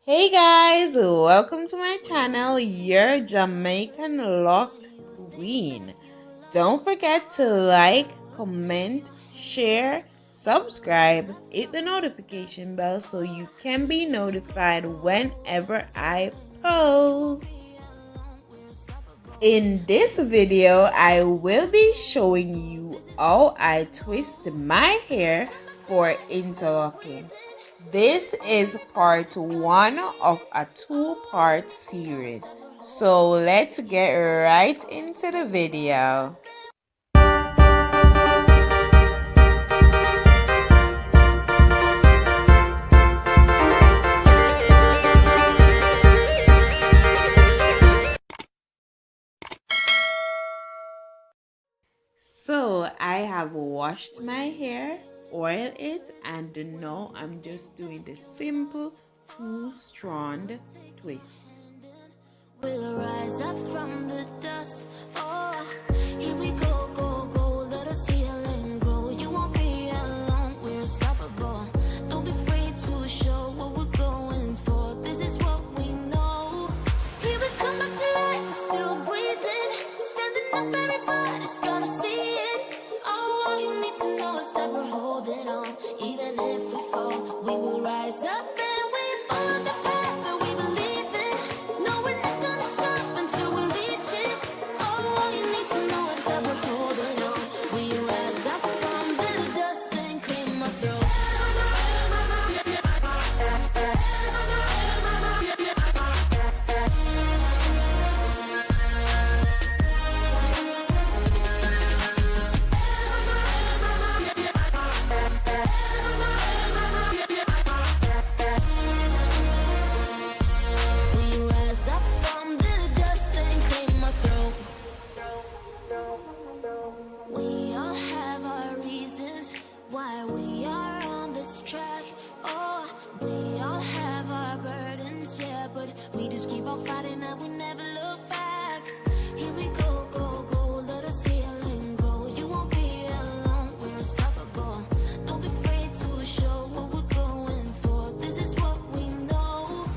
Hey guys, welcome to my channel, your Jamaican Locked Queen. Don't forget to like, comment, share, subscribe, hit the notification bell so you can be notified whenever I post. In this video, I will be showing you how I twist my hair for interlocking. This is part one of a two-part series. So let's get right into the video. So I have washed my hair, oiled it, and now I'm just doing the simple two-strand twist. We'll rise up from the dust. Oh, here we go, go, go. Let us heal and grow. You won't be alone. We're unstoppable. Don't be afraid to show what we're going for. This is what we know. Here we come back to life. We're still breathing. Standing up, everybody's gonna see it. Oh, all you need to know is that we're holding on. Even if we fall, we will rise up and we follow the path that we believe in. No, we're not gonna stop until we reach it. Oh, all you need to know is that we're holding on. We rise up from the dust and clear my throat. We rise up from the dust and clear my throat. We all have our reasons why we are on this track. Oh, we all have our burdens, yeah, but we just keep on fighting and we never look back. Here we go, go, go, let us heal and grow. You won't be alone, we're unstoppable. Don't be afraid to show what we're going for. This is what we know.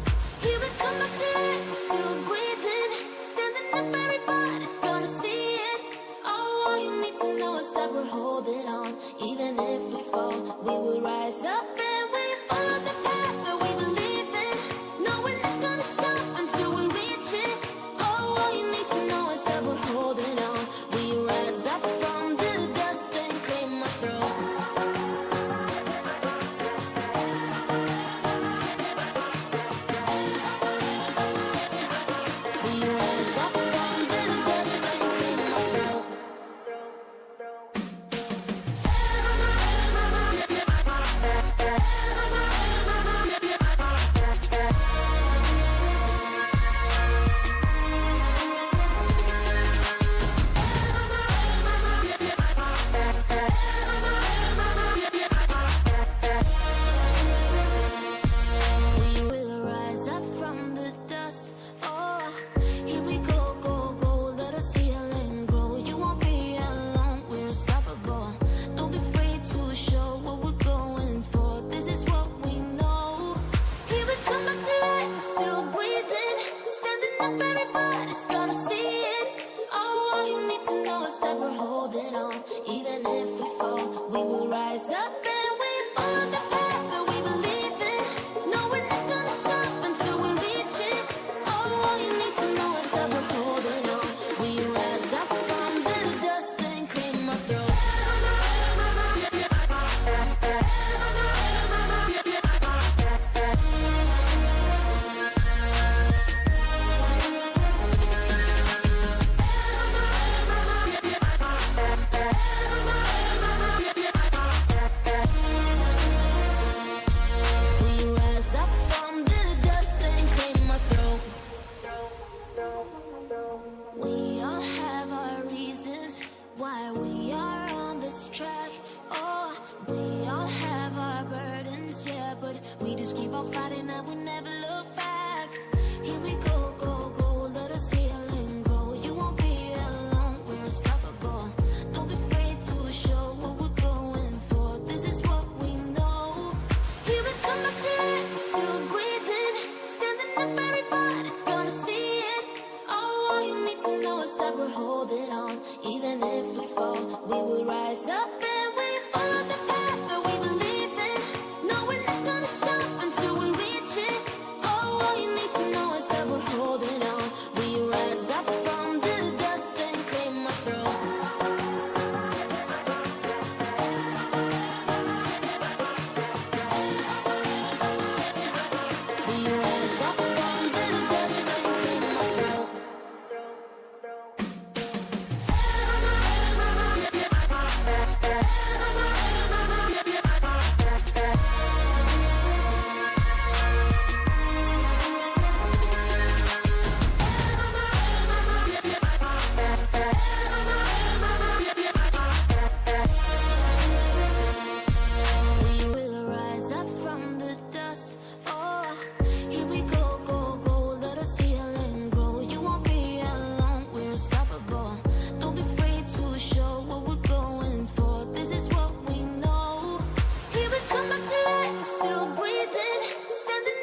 Here we come back to life, we're still breathing. Standing up, everybody's gonna see it. Oh, all you need to know is that we're holding on. Even if we fall, we will rise up and we follow the path that we believe in. No, we're not gonna stop until we reach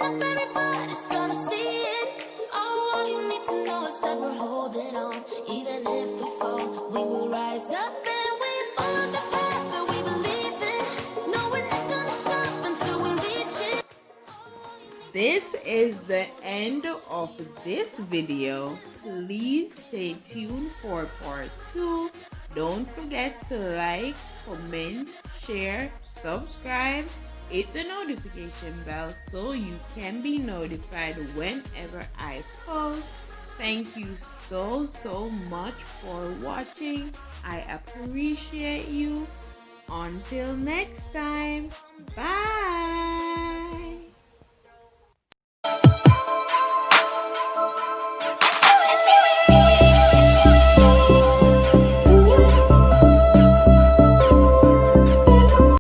up, everybody's gonna see it. Oh, all you need to know is that we're holding on. Even if we fall, we will rise up and we follow the path that we believe in. No, we're not gonna stop until we reach it. This is the end of this video. Please stay tuned for part 2. Don't forget to like, comment, share, subscribe, hit the notification bell so you can be notified whenever I post. Thank you so much for watching. I appreciate you. Until next time, bye.